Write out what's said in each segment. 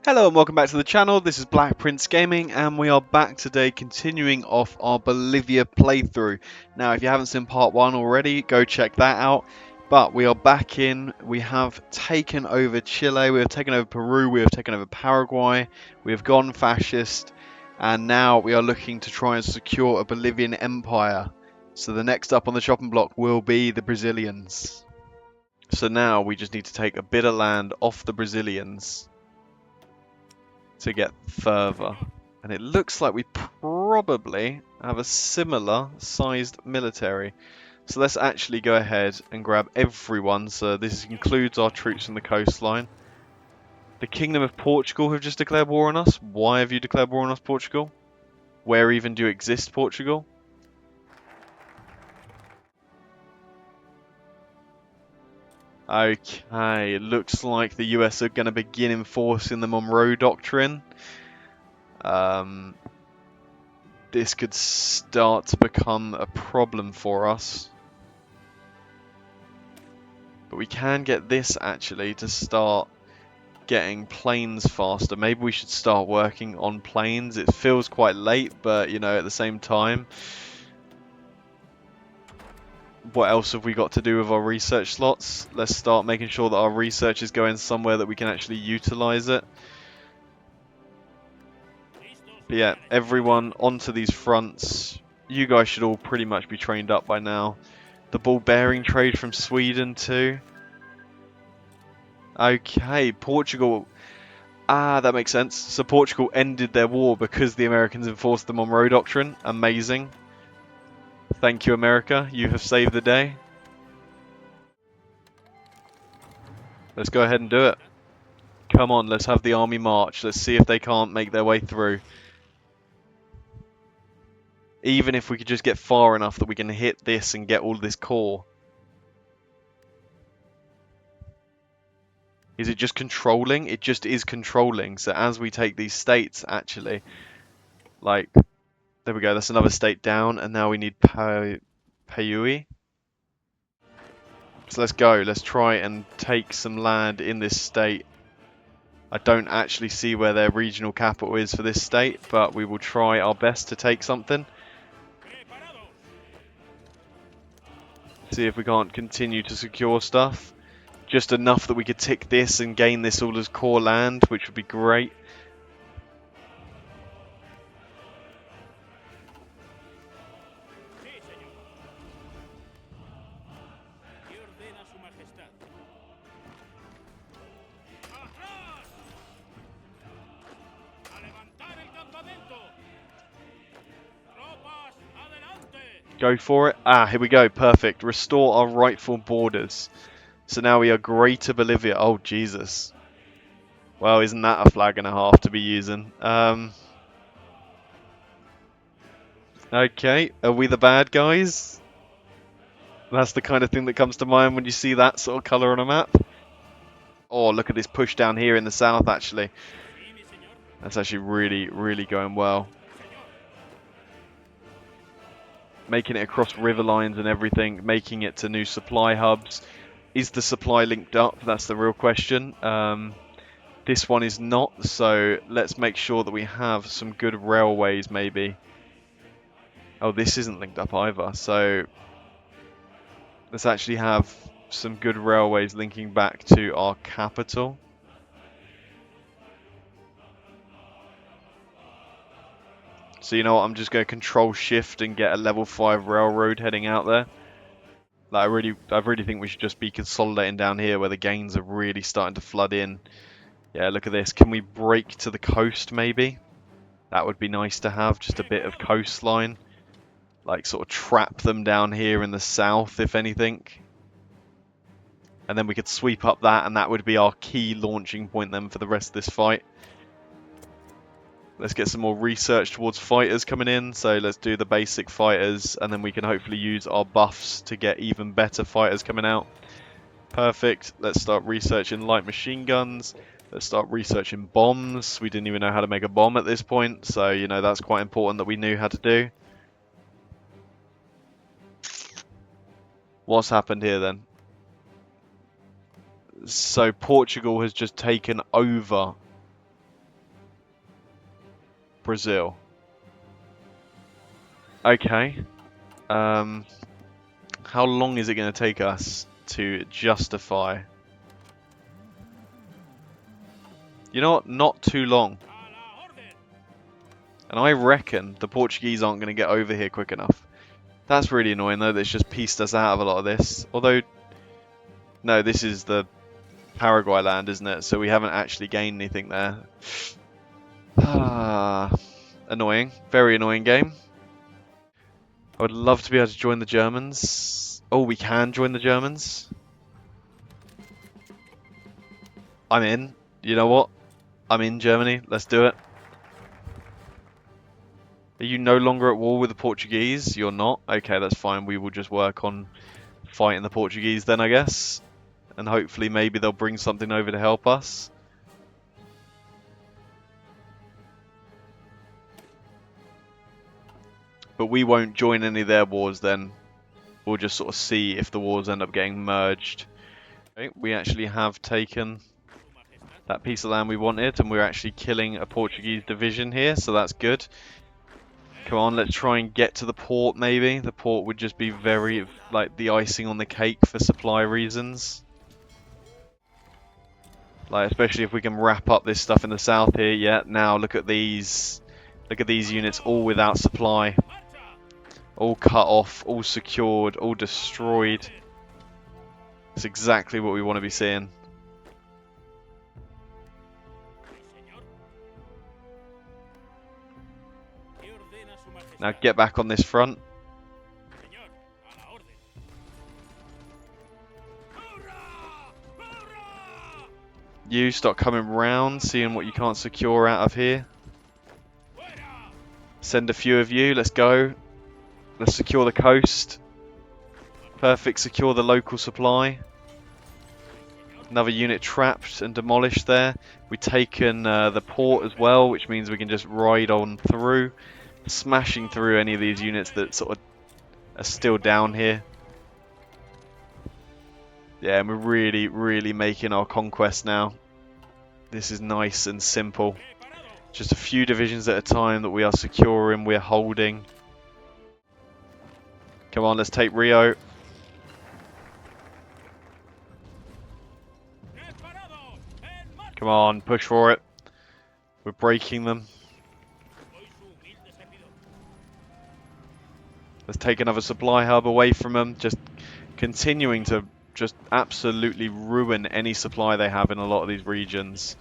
Hello and welcome back to the channel. This is Black Prince Gaming and we are back today continuing off our Bolivia playthrough. Now if you haven't seen part 1 already, go check that out. But we are back in, we have taken over Chile, we have taken over Peru, we have taken over Paraguay, we have gone fascist, and now we are looking to try and secure a Bolivian empire. So the next up on the chopping block will be the Brazilians. So now we just need to take a bit of land off the Brazilians to get further, and it looks like we probably have a similar sized military, so let's actually go ahead and grab everyone. So this includes our troops on the coastline. The Kingdom of Portugal have just declared war on us. Why have you declared war on us, Portugal? Where even do you exist, Portugal? Okay, it looks like the US are going to begin enforcing the Monroe Doctrine. This could start to become a problem for us. But we can get this actually to start getting planes faster. Maybe we should start working on planes. It feels quite late, but you know, at the same time, what else have we got to do with our research slots? Let's start making sure that our research is going somewhere that we can actually utilize it. But yeah, everyone onto these fronts. You guys should all pretty much be trained up by now. The ball bearing trade from Sweden too. Okay, Portugal. Ah, that makes sense. So Portugal ended their war because the Americans enforced the Monroe Doctrine. Amazing. Thank you, America. You have saved the day. Let's go ahead and do it. Come on, let's have the army march. Let's see if they can't make their way through. Even if we could just get far enough that we can hit this and get all this core. Is it just controlling? It just is controlling. So as we take these states, actually, like, there we go. That's another state down, and now we need Payui. So let's go. Let's try and take some land in this state. I don't actually see where their regional capital is for this state, but we will try our best to take something. See if we can't continue to secure stuff. Just enough that we could tick this and gain this all as core land, which would be great. Go for it. Ah, here we go. Perfect. Restore our rightful borders. So now we are Greater Bolivia. Oh, Jesus. Well, isn't that a flag and a half to be using? Okay, are we the bad guys? That's the kind of thing that comes to mind when you see that sort of colour on a map. Oh, look at this push down here in the south, actually. That's actually really, really going well. Making it across river lines and everything, making it to new supply hubs. Is the supply linked up? That's the real question. This one is not, so let's make sure that we have some good railways maybe. Oh, this isn't linked up either, so let's actually have some good railways linking back to our capital. So you know what, I'm just going to control shift and get a level 5 railroad heading out there. Like, I really think we should just be consolidating down here where the gains are really starting to flood in. Yeah, look at this. Can we break to the coast maybe? That would be nice to have, just a bit of coastline. Like, sort of trap them down here in the south, if anything. And then we could sweep up that, and that would be our key launching point then for the rest of this fight. Let's get some more research towards fighters coming in. So let's do the basic fighters, and then we can hopefully use our buffs to get even better fighters coming out. Perfect. Let's start researching light machine guns. Let's start researching bombs. We didn't even know how to make a bomb at this point, so you know that's quite important that we knew how to do. What's happened here then? So Portugal has just taken over Brazil. Okay. How long is it going to take us to justify? You know what? Not too long. And I reckon the Portuguese aren't going to get over here quick enough. That's really annoying though, that's just pieced us out of a lot of this. Although, no, this is the Paraguay land, isn't it? So we haven't actually gained anything there. Ah, annoying. Very annoying game. I would love to be able to join the Germans. Oh, we can join the Germans. I'm in. You know what? I'm in Germany. Let's do it. Are you no longer at war with the Portuguese? You're not? Okay, that's fine. We will just work on fighting the Portuguese then, I guess. And hopefully maybe they'll bring something over to help us. But we won't join any of their wars then. We'll just sort of see if the wars end up getting merged. Okay, we actually have taken that piece of land we wanted, and we're actually killing a Portuguese division here, so that's good. Come on, let's try and get to the port maybe. The port would just be very, like, the icing on the cake for supply reasons. Like, especially if we can wrap up this stuff in the south here. Yeah, now look at these. Look at these units all without supply. All cut off, all secured, all destroyed. That's exactly what we want to be seeing. Now get back on this front. You start coming round, seeing what you can't secure out of here. Send a few of you, let's go. Let's secure the coast. Perfect, secure the local supply. Another unit trapped and demolished there. We've taken the port as well, which means we can just ride on through, smashing through any of these units that sort of are still down here. Yeah, and we're really, really making our conquest now. This is nice and simple. Just a few divisions at a time that we are securing, we're holding. Come on, let's take Rio. Come on, push for it. We're breaking them. Let's take another supply hub away from them. Just continuing to just absolutely ruin any supply they have in a lot of these regions.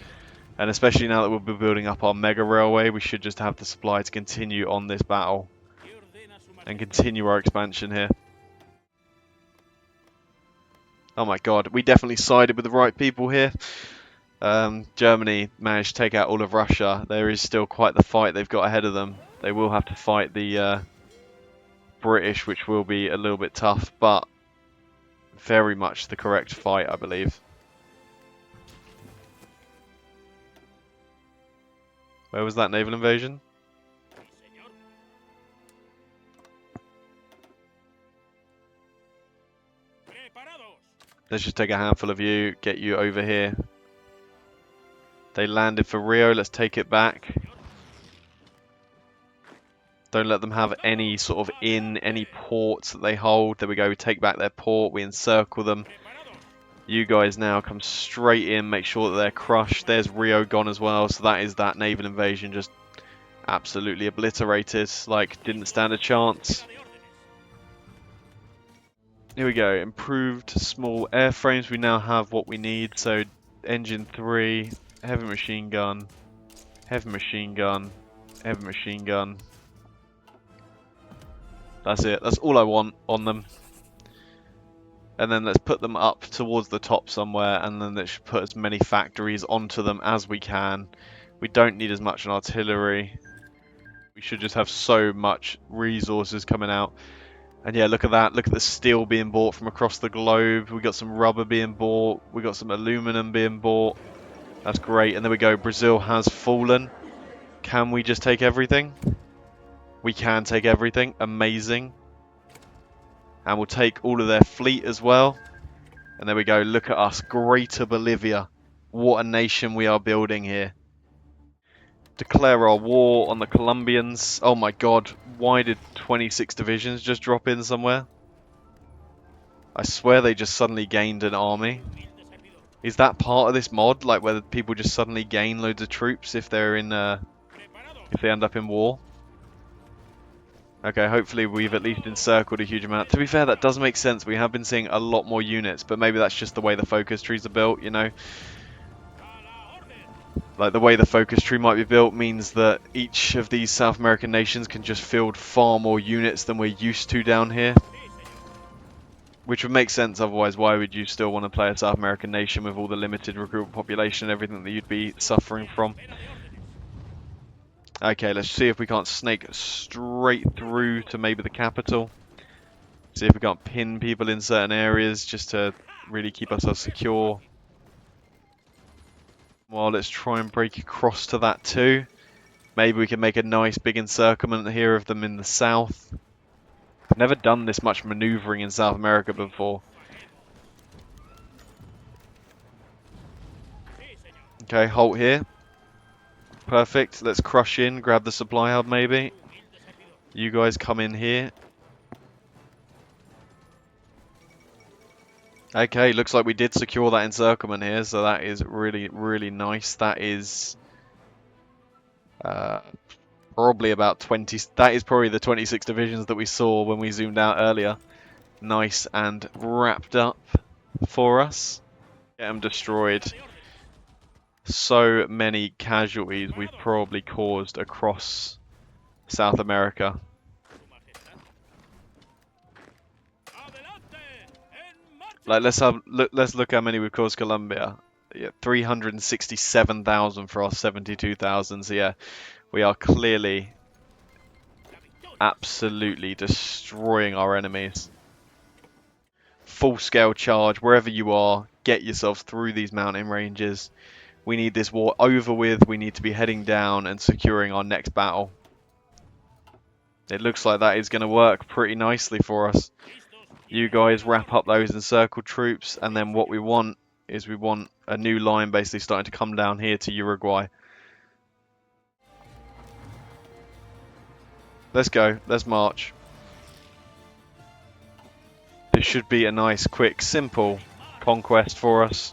And especially now that we'll be building up our mega railway, we should just have the supply to continue on this battle. And continue our expansion here. Oh my god, we definitely sided with the right people here. Germany managed to take out all of Russia. There is still quite the fight they've got ahead of them. They will have to fight the British, which will be a little bit tough, but very much the correct fight, I believe. Where was that naval invasion? Let's just take a handful of you, get you over here. They landed for Rio, let's take it back. Don't let them have any sort of any ports that they hold. There we go, we take back their port, we encircle them. You guys now come straight in, make sure that they're crushed. There's Rio gone as well, so that is that naval invasion just absolutely obliterated, like didn't stand a chance. Here we go, improved small airframes. We now have what we need, so engine 3, heavy machine gun, heavy machine gun, heavy machine gun. That's it, that's all I want on them. And then let's put them up towards the top somewhere, and then let's put as many factories onto them as we can. We don't need as much in artillery. We should just have so much resources coming out. And yeah, look at that. Look at the steel being bought from across the globe. We got some rubber being bought. We got some aluminum being bought. That's great. And there we go. Brazil has fallen. Can we just take everything? We can take everything. Amazing. And we'll take all of their fleet as well. And there we go. Look at us. Greater Bolivia. What a nation we are building here. declare our war on the Colombians. Oh my god, why did 26 divisions just drop in somewhere? I swear they just suddenly gained an army. Is that part of this mod, like where people just suddenly gain loads of troops if they're in, if they end up in war? Okay, hopefully we've at least encircled a huge amount. To be fair, that does make sense. We have been seeing a lot more units, but maybe that's just the way the focus trees are built, you know? Like, the way the focus tree might be built means that each of these South American nations can just field far more units than we're used to down here. Which would make sense, otherwise why would you still want to play a South American nation with all the limited recruitable population and everything that you'd be suffering from? Okay, let's see if we can't snake straight through to maybe the capital. See if we can't pin people in certain areas just to really keep ourselves secure. Well, let's try and break across to that too. Maybe we can make a nice big encirclement here of them in the south. I've never done this much maneuvering in South America before. Okay, halt here. Perfect. Let's crush in, grab the supply hub maybe. You guys come in here. Okay, looks like we did secure that encirclement here, so that is really, really nice. That is probably about 20. That is probably the 26 divisions that we saw when we zoomed out earlier. Nice and wrapped up for us. Get them destroyed. So many casualties we've probably caused across South America. Like let's look how many we've caused Colombia. Yeah, 367,000 for our 72,000. So yeah, we are clearly absolutely destroying our enemies. Full scale charge wherever you are. Get yourself through these mountain ranges. We need this war over with. We need to be heading down and securing our next battle. It looks like that is going to work pretty nicely for us. You guys wrap up those encircled troops, and then what we want is we want a new line basically starting to come down here to Uruguay. Let's go. Let's march. This should be a nice, quick, simple conquest for us.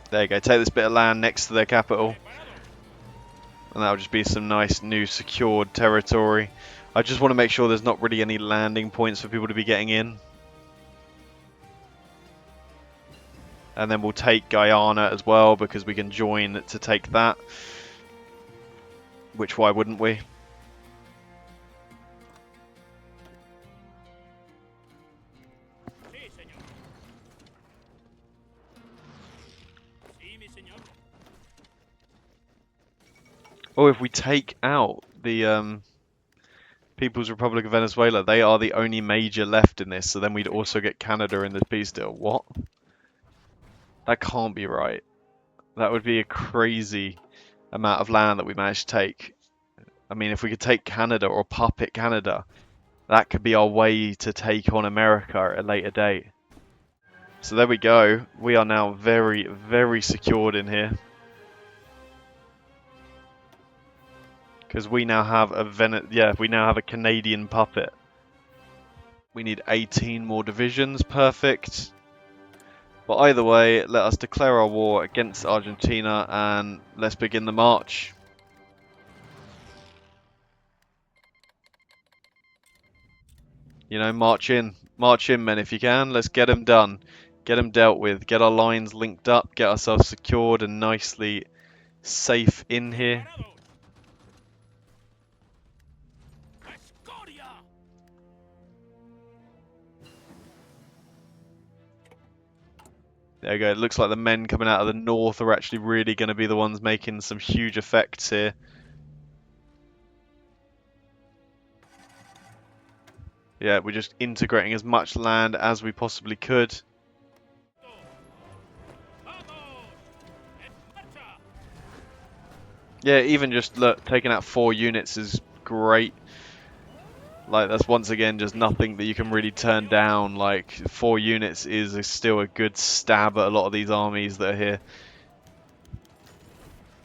There you go. Take this bit of land next to their capital. And that'll just be some nice new secured territory. I just want to make sure there's not really any landing points for people to be getting in. And then we'll take Guyana as well, because we can join to take that. Which, why wouldn't we? Or if we take out the People's Republic of Venezuela, they are the only major left in this, so then we'd also get Canada in this peace deal. What? That can't be right. That would be a crazy amount of land that we managed to take. I mean, if we could take Canada or puppet Canada, that could be our way to take on America at a later date. So there we go. We are now very, very secured in here. Because we now have a we now have a Canadian puppet. We need 18 more divisions, perfect. But either way, let us declare our war against Argentina and let's begin the march. You know, march in men if you can. Let's get them done, get them dealt with, get our lines linked up, get ourselves secured and nicely safe in here. There you go, it looks like the men coming out of the north are actually really going to be the ones making some huge effects here. Yeah, we're just integrating as much land as we possibly could. Yeah, even just look, taking out 4 units is great. Like, that's once again just nothing that you can really turn down. Like, 4 units is still a good stab at a lot of these armies that are here.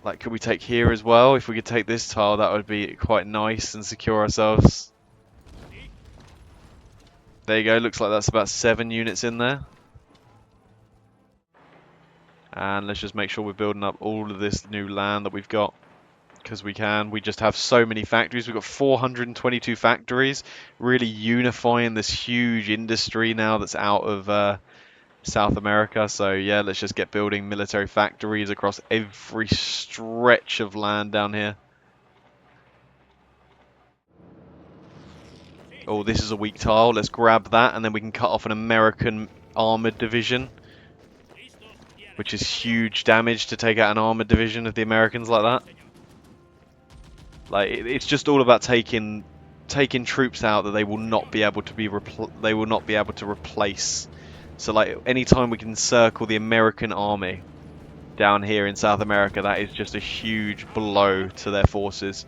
Like, could we take here as well? If we could take this tile, that would be quite nice and secure ourselves. There you go, looks like that's about 7 units in there. And let's just make sure we're building up all of this new land that we've got. Because we can. We just have so many factories. We've got 422 factories. Really unifying this huge industry now that's out of South America. So yeah, let's just get building military factories across every stretch of land down here. Oh, this is a weak tile. Let's grab that and then we can cut off an American armored division. Which is huge damage to take out an armored division of the Americans like that. Like, it's just all about taking troops out that they will not be able to replace. So like, anytime we can circle the American army down here in South America, that is just a huge blow to their forces.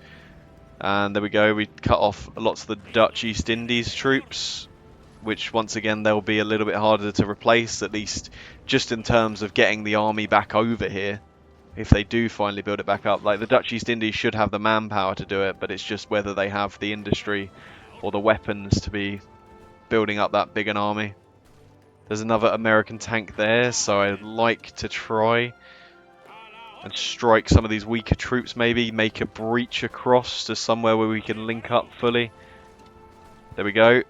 And there we go, we cut off lots of the Dutch East Indies troops, which once again they'll be a little bit harder to replace, at least just in terms of getting the army back over here. If they do finally build it back up, like the Dutch East Indies should have the manpower to do it, but it's just whether they have the industry or the weapons to be building up that big an army. There's another American tank there, so I'd like to try and strike some of these weaker troops, maybe make a breach across to somewhere where we can link up fully. There we go.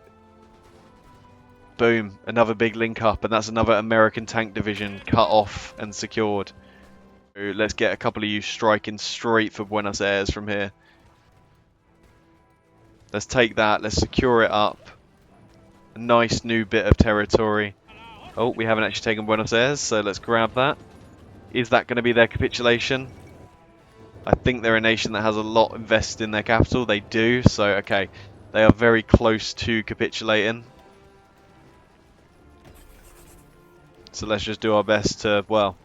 Boom, another big link up, and that's another American tank division cut off and secured. Let's get a couple of you striking straight for Buenos Aires from here. Let's take that, let's secure it up. A nice new bit of territory. Oh, we haven't actually taken Buenos Aires, so let's grab that. Is that going to be their capitulation? I think they're a nation that has a lot invested in their capital. They do, so okay. They are very close to capitulating. So let's just do our best to, well,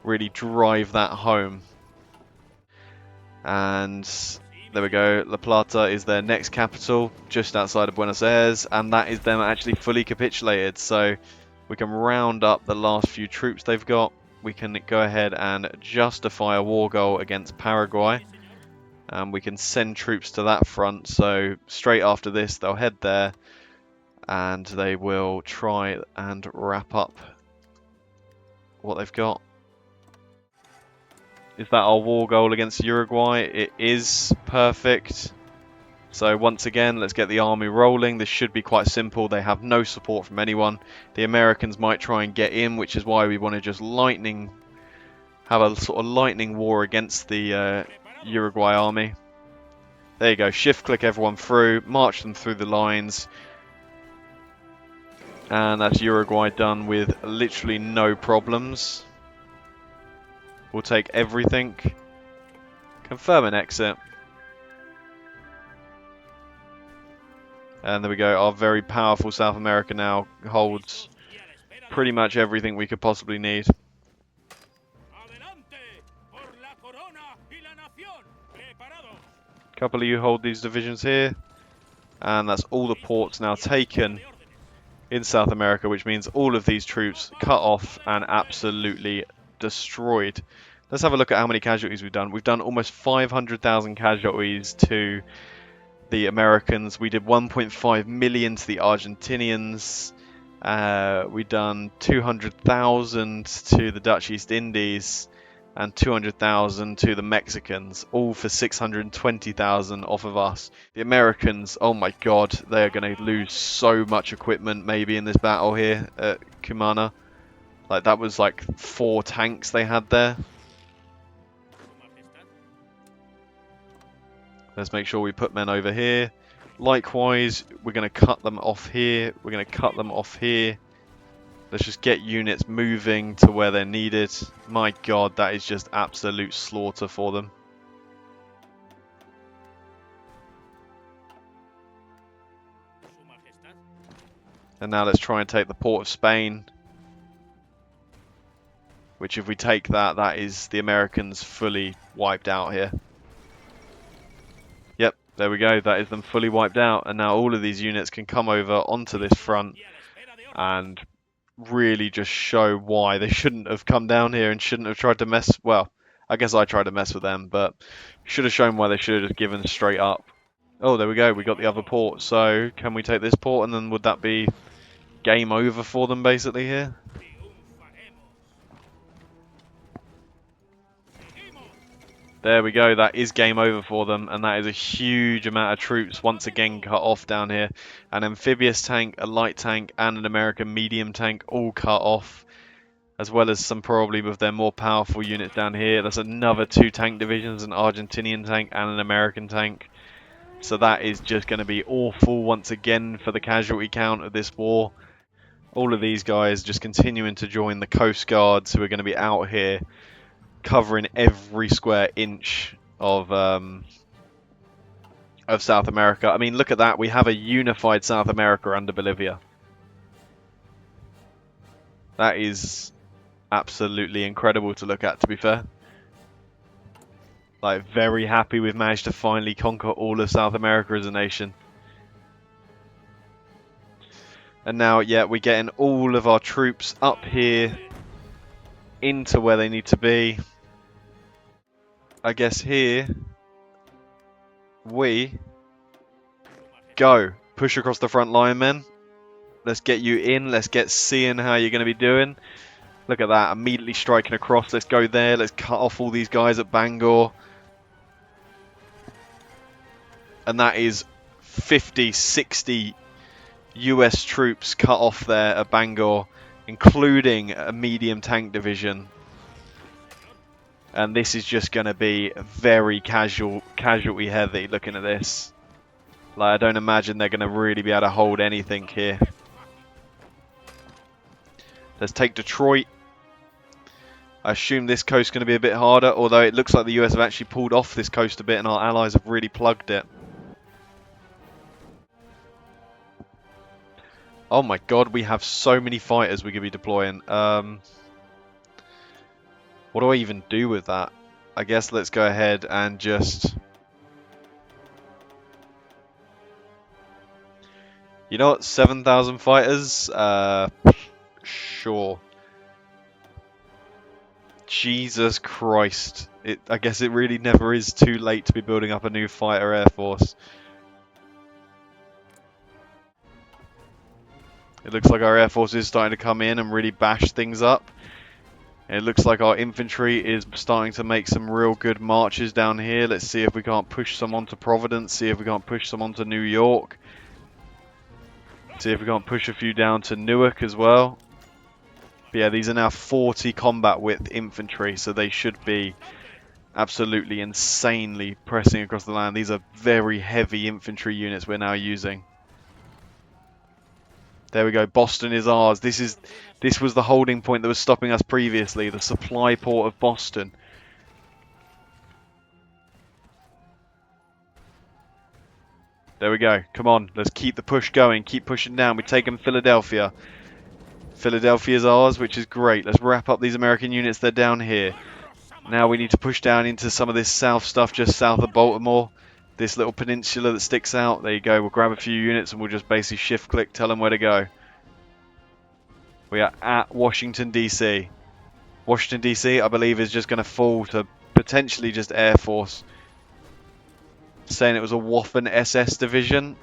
really drive that home. And there we go, La Plata is their next capital, just outside of Buenos Aires, and that is them actually fully capitulated. So we can round up the last few troops they've got. We can go ahead and justify a war goal against Paraguay, and we can send troops to that front. So straight after this they'll head there and they will try and wrap up what they've got. Is that our war goal against Uruguay? It is. Perfect. So once again, let's get the army rolling. This should be quite simple. They have no support from anyone. The Americans might try and get in, which is why we want to just have a sort of lightning war against the Uruguay army. There you go. Shift click everyone through. March them through the lines. And that's Uruguay done with literally no problems. We'll take everything. Confirm an exit. And there we go. Our very powerful South America now holds pretty much everything we could possibly need. A couple of you hold these divisions here. And that's all the ports now taken in South America, which means all of these troops cut off and absolutely destroyed. Let's have a look at how many casualties we've done. We've done almost 500,000 casualties to the Americans. We did 1.5 million to the Argentinians. We've done 200,000 to the Dutch East Indies and 200,000 to the Mexicans, all for 620,000 off of us. The Americans, oh my god, they are going to lose so much equipment maybe in this battle here at Cumana. Like, that was like 4 tanks they had there. Let's make sure we put men over here. Likewise, we're going to cut them off here. We're going to cut them off here. Let's just get units moving to where they're needed. My god, that is just absolute slaughter for them. And now let's try and take the port of Spain. Which, if we take that, that is the Americans fully wiped out here. Yep, There we go, that is them fully wiped out, and now all of these units can come over onto this front and really just show why they shouldn't have come down here and shouldn't have tried to mess, well, I guess I tried to mess with them, but should have shown why they should have just given straight up. Oh, there we go, we got the other port, so can we take this port and then would that be game over for them basically here? There we go, that is game over for them, and that is a huge amount of troops once again cut off down here. An amphibious tank, a light tank, and an American medium tank all cut off, as well as some probably with their more powerful units down here. That's another 2 tank divisions, an Argentinian tank and an American tank. So that is just going to be awful once again for the casualty count of this war. All of these guys just continuing to join the Coast Guards who are going to be out here covering every square inch of South America. I mean, look at that. We have a unified South America under Bolivia. That is absolutely incredible to look at, to be fair. Like, very happy we've managed to finally conquer all of South America as a nation. And now, yeah, we're getting all of our troops up here into where they need to be. I guess here we go. Push across the front line, men. Let's get you in. Let's get seeing how you're going to be doing. Look at that. Immediately striking across. Let's go there. Let's cut off all these guys at Bangor. And that is 50, 60 US troops cut off there at Bangor, including a medium tank division. And this is just going to be very casualty heavy looking at this. Like, I don't imagine they're going to really be able to hold anything here. Let's take Detroit. I assume this coast's going to be a bit harder, although it looks like the US have actually pulled off this coast a bit and our allies have really plugged it. Oh my god, we have so many fighters we could be deploying. What do I even do with that? I guess let's go ahead and just... You know what? 7,000 fighters? Sure. Jesus Christ. I guess it really never is too late to be building up a new fighter air force. It looks like our air force is starting to come in and really bash things up. It looks like our infantry is starting to make some real good marches down here. Let's see if we can't push some onto Providence. See if we can't push some onto New York. See if we can't push a few down to Newark as well. But yeah, these are now 40 combat width infantry, so they should be absolutely insanely pressing across the land. These are very heavy infantry units we're now using. There we go, Boston is ours. This was the holding point that was stopping us previously, the supply port of Boston. There we go, come on, let's keep the push going, keep pushing down. We've taken Philadelphia. Philadelphia is ours, which is great. Let's wrap up these American units, they're down here. Now we need to push down into some of this south stuff just south of Baltimore. This little peninsula that sticks out. There you go. We'll grab a few units and we'll just basically shift click, tell them where to go. We are at Washington, D.C. Washington, D.C., I believe, is just going to fall to potentially just Air Force. Saying it was a Waffen SS division.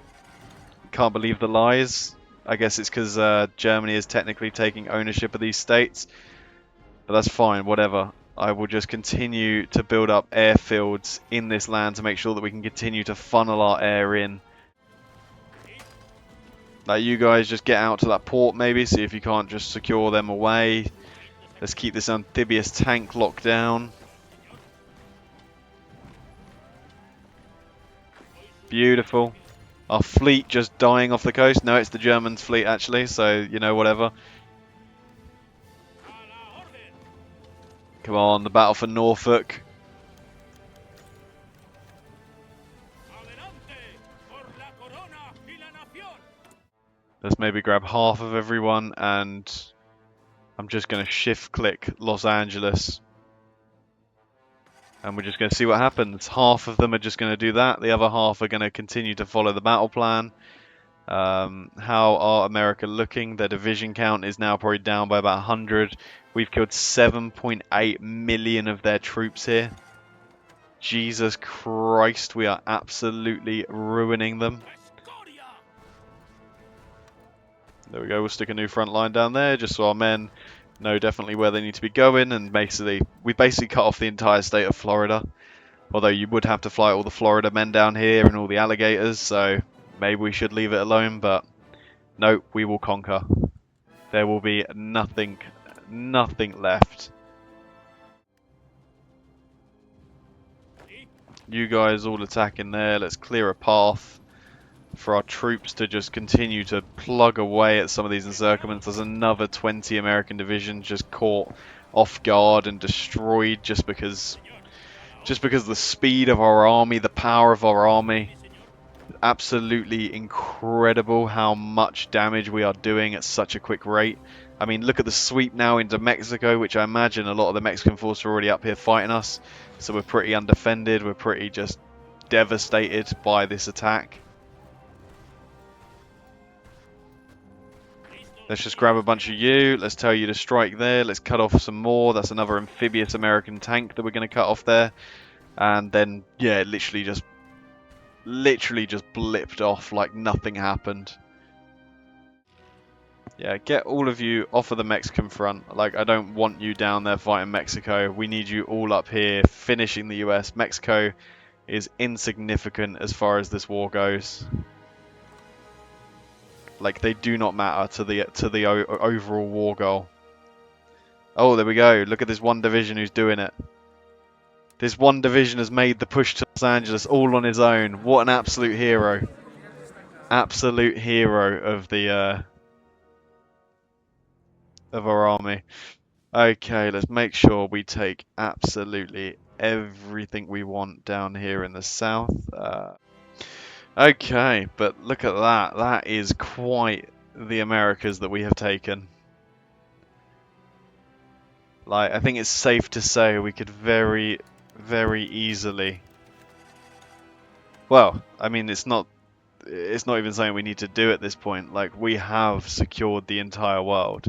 Can't believe the lies. I guess it's because Germany is technically taking ownership of these states. But that's fine, whatever. I will just continue to build up airfields in this land to make sure that we can continue to funnel our air in. Like, you guys just get out to that port maybe, see if you can't just secure them away. Let's keep this amphibious tank locked down. Beautiful. Our fleet just dying off the coast. No, it's the Germans' fleet actually, so, you know, whatever. Come on, the battle for Norfolk. Let's maybe grab half of everyone and I'm just going to shift click Los Angeles. And we're just going to see what happens. Half of them are just going to do that. The other half are going to continue to follow the battle plan. How are America looking? Their division count is now probably down by about 100. We've killed 7.8 million of their troops here. Jesus Christ, we are absolutely ruining them. There we go, we'll stick a new front line down there just so our men know definitely where they need to be going, and we basically cut off the entire state of Florida. Although you would have to fly all the Florida men down here and all the alligators, so maybe we should leave it alone, but no, we will conquer. There will be nothing left. You guys all attack in there, let's clear a path for our troops to just continue to plug away at some of these encirclements. There's another 20 American divisions just caught off guard and destroyed just because the speed of our army, the power of our army. Absolutely incredible how much damage we are doing at such a quick rate. I mean, look at the sweep now into Mexico, which I imagine a lot of the Mexican forces are already up here fighting us. So we're pretty undefended, we're pretty just devastated by this attack. Let's just grab a bunch of you, let's tell you to strike there, let's cut off some more. That's another amphibious American tank that we're going to cut off there. And then, yeah, it literally just blipped off like nothing happened. Yeah, get all of you off of the Mexican front. Like, I don't want you down there fighting Mexico. We need you all up here finishing the US. Mexico is insignificant as far as this war goes. Like, they do not matter to the overall war goal. Oh, there we go. Look at this one division who's doing it. This one division has made the push to Los Angeles all on his own. What an absolute hero. Absolute hero of the of our army. Okay, let's make sure we take absolutely everything we want down here in the south. Okay, but look at that. That is quite the Americas that we have taken. Like, I think it's safe to say we could very, very easily... Well, I mean, it's not even saying we need to do at this point. Like, we have secured the entire world.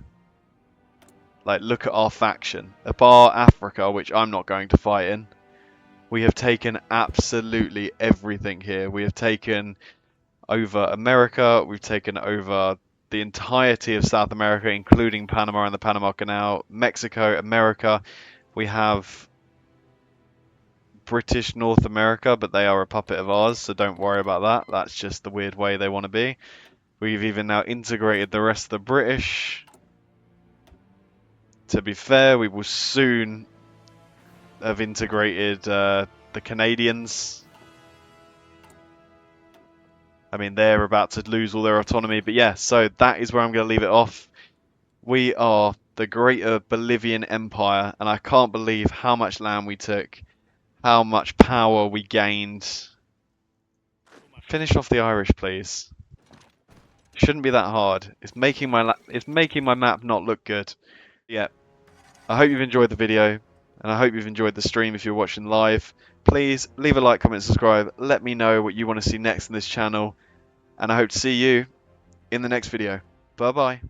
Like, look at our faction. Bar Africa, which I'm not going to fight in. We have taken absolutely everything here. We have taken over America. We've taken over the entirety of South America, including Panama and the Panama Canal. Mexico, America. We have British North America, but they are a puppet of ours, so don't worry about that. That's just the weird way they want to be. We've even now integrated the rest of the British. To be fair, we will soon have integrated the Canadians. I mean, they're about to lose all their autonomy, but yeah, so that is where I'm going to leave it off. We are the greater Bolivian Empire, and I can't believe how much land we took, how much power we gained. Finish off the Irish, please. Shouldn't be that hard. It's making my map not look good. Yeah. I hope you've enjoyed the video, and I hope you've enjoyed the stream if you're watching live. Please leave a like, comment, subscribe. Let me know what you want to see next in this channel, and I hope to see you in the next video. Bye bye.